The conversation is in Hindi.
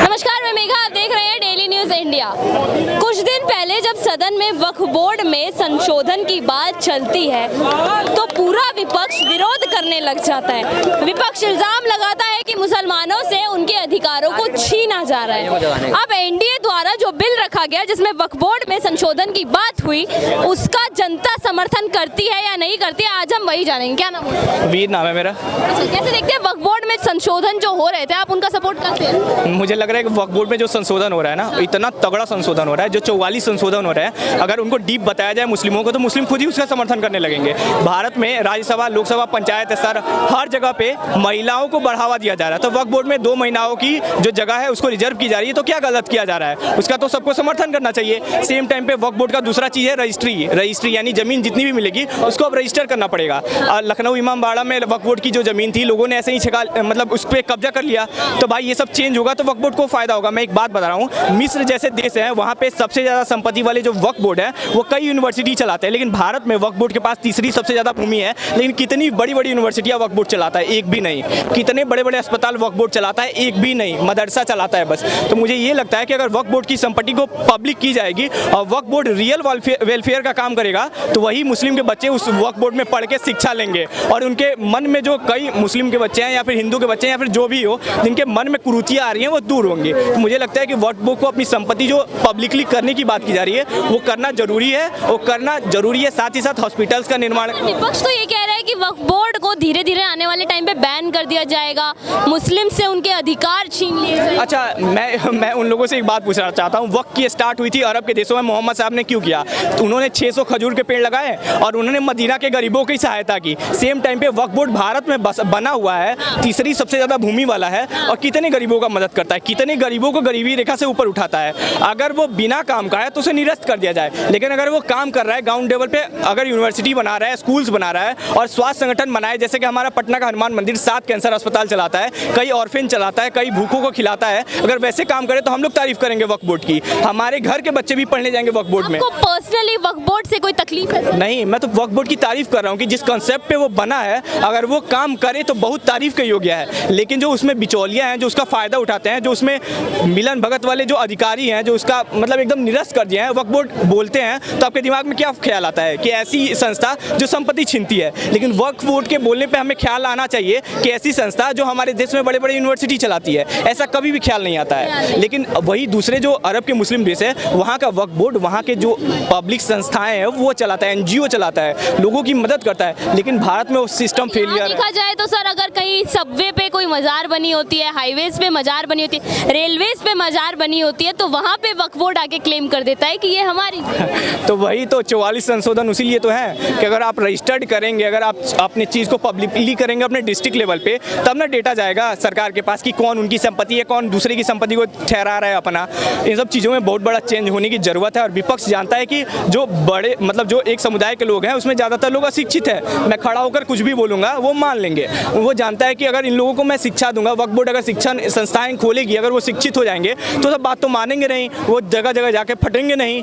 नमस्कार, मैं मेघा, आप देख रहे हैं डेली न्यूज़ इंडिया। कुछ दिन पहले जब सदन में वक्फ बोर्ड में संशोधन की बात चलती है तो पूरा विपक्ष विरोध करने लग जाता है। विपक्ष इल्जाम लगाता है कि मुसलमानों से उनके अधिकारों को छीना जा रहा है। अब एनडीए द्वारा जो बिल रखा गया जिसमें वक्फ बोर्ड में संशोधन की बात हुई, उसका जनता समर्थन करती है या नहीं करती है, आज हम वही जानेंगे। क्या नाम है? वीर नाम है मेरा। कैसे देखते हैं वक्फ बोर्ड में संशोधन जो हो रहे थे, आप उनका सपोर्ट करते हैं? मुझे लग रहा है कि वक्फ बोर्ड में जो संशोधन हो रहा है ना, इतना तगड़ा संशोधन हो रहा है, जो 44 संशोधन हो रहा है, अगर उनको डीप बताया जाए मुस्लिमों को तो मुस्लिम खुद ही उसका समर्थन करने लगेंगे। भारत में राज्यसभा, लोकसभा, पंचायत स्तर हर जगह पे महिलाओं को बढ़ावा दिया जा रहा है। तो वक्फ बोर्ड में 2 महिलाओं की जो जगह है उसको रिजर्व की जा रही है, तो क्या गलत किया जा रहा है? उसका तो सबको समर्थन करना चाहिए। सेम टाइम पे वक्फ बोर्ड का दूसरा चीज़ है रजिस्ट्री, यानी जमीन जितनी भी मिलेगी उसको अब रजिस्टर करना पड़ेगा। लखनऊ इमामबाड़ा में वक्फ बोर्ड की जो जमीन थी, लोगों ने ऐसे ही मतलब उस पर कब्जा कर लिया। तो भाई ये सब चेंज होगा तो वक्फ बोर्ड को फायदा होगा। मैं एक बात बता रहा हूँ, मिस्र जैसे देश है, वहाँ पे सबसे ज़्यादा संपत्ति वाले जो वक्फ बोर्ड है वो कई यूनिवर्सिटी चलाते हैं, लेकिन भारत में वक्फ बोर्ड के पास तीसरी सबसे ज़्यादा भूमि है, लेकिन कितनी बड़ी बड़ी यूनिवर्सिटियाँ वक्फ बोर्ड चलाता है? एक भी नहीं। कितने बड़े बड़े अस्पताल वक्फ बोर्ड चलाता है? एक भी नहीं। मदरसा चलाता है बस। तो मुझे ये लगता है कि अगर वक्फ बोर्ड की संपत्ति को पब्लिक की जाएगी और वक्फ बोर्ड रियल वेलफेयर का काम करेगा तो वही मुस्लिम के बच्चे उस वक्फ बोर्ड में पढ़ के शिक्षा लेंगे और उनके मन में जो कई मुस्लिम के बच्चे हैं या फिर हिंदू के बच्चे हैं या फिर जो भी हो, जिनके मन में कुरीतियाँ आ रही हैं वो दूर होंगी। तो मुझे लगता है कि वक्फ बोर्ड को अपनी संपत्ति जो पब्लिकली करने की बात की जा रही है वो करना जरूरी है, वो करना जरूरी है। साथ ही साथ हॉस्पिटल्स का निर्माण। विपक्ष तो ये कह रहा है कि वक्फ बोर्ड को धीरे धीरे आने वाले टाइम पे बैन कर दिया जाएगा, मुस्लिम से उनके अधिकार छीन लिए जाएंगे। अच्छा, मैं उन लोगों से एक बात पूछना चाहता हूँ। वक्फ की स्टार्ट हुई थी अरब के देशों में, मोहम्मद साहब ने क्यों किया? तो उन्होंने 600 खजूर के पेड़ लगाए और उन्होंने मदीना के गरीबों की सहायता की। सेम टाइम पे वक्फ बोर्ड भारत में बना हुआ है, तीसरी सबसे ज़्यादा भूमि वाला है और कितने गरीबों का मदद करता है, कितने गरीबों को गरीबी रेखा से ऊपर उठाता है। अगर वो बिना काम का है तो उसे निरस्त कर दिया जाए, लेकिन अगर वो काम कर रहा है ग्राउंड लेवल पे, अगर यूनिवर्सिटी बना रहा है, स्कूल्स बना रहा है और स्वास्थ्य संगठन बनाए, जैसे कि हमारा पटना का हनुमान मंदिर 7 कैंसर अस्पताल चलाता है, कई ऑर्फेन चलाता है, कई भूखों को खिलाता है, अगर वैसे काम करे तो हम लोग तारीफ करेंगे वक्फ बोर्ड की। हमारे घर के बच्चे भी पढ़ने जाएंगे वक्फ बोर्ड में। आपको पर्सनली वक्फ बोर्ड से कोई तकलीफ है? नहीं, मैं तो वक्फ बोर्ड की तारीफ कर रहा हूँ कि जिस कॉन्सेप्ट पे वो बना है, अगर वो काम करे तो बहुत तारीफ के योग्य है। लेकिन जो उसमें बिचौलिया हैं, जो उसका फायदा उठाते हैं, जो उसमें मिलन भगत वाले जो अधिकारी हैं, जो उसका मतलब एकदम निरस्त कर दिए हैं, वक्फ बोर्ड बोलते हैं तो आपके दिमाग में क्या ख्याल आता है कि ऐसी संस्था जो संपत्ति छीनती है? लेकिन वक्फ बोर्ड के बोलने पे हमें ख्याल आना चाहिए कि ऐसी संस्था जो हमारे देश में बड़े बड़े यूनिवर्सिटी चलाती है, ऐसा कभी भी ख्याल नहीं आता है। लेकिन वही दूसरे जो अरब के मुस्लिम देश है, वहाँ का वक्फ बोर्ड वहाँ के जो पब्लिक संस्थाएं हैं वो चलाता है, NGO चलाता है, लोगों की मदद करता है। लेकिन भारत में वो सिस्टम फेलियर है। देखा जाए तो सर, अगर कहीं सबवे पे कोई मजार बनी होती है, हाईवेज पे मजार बनी होती है, रेलवेज पे मजार बनी होती है, तो वहाँ पे वक्फ बोर्ड आके क्लेम कर देता है कि ये हमारी तो वही तो 44 संशोधन उसीलिए तो है कि अगर आप रजिस्टर्ड करेंगे, अगर आप अपनी चीज़ को पब्लिकली करेंगे अपने डिस्ट्रिक्ट लेवल पे, तब ना डेटा जाएगा सरकार के पास कि कौन उनकी संपत्ति है, कौन दूसरे की संपत्ति को ठहरा रहा है अपना। इन सब चीज़ों में बहुत बड़ा चेंज होने की ज़रूरत है और विपक्ष जानता है कि जो बड़े मतलब जो एक समुदाय के लोग हैं उसमें ज़्यादातर लोग अशिक्षित हैं। मैं खड़ा होकर कुछ भी बोलूँगा वो मान लेंगे। वो जानता है कि अगर इन लोगों को मैं शिक्षा दूंगा, वक्फ बोर्ड अगर शिक्षा संस्थाएं खोलेगी, अगर वो शिक्षित हो जाएंगे तो सब बात तो मानेंगे नहीं, वो जगह जगह जाके फटेंगे नहीं।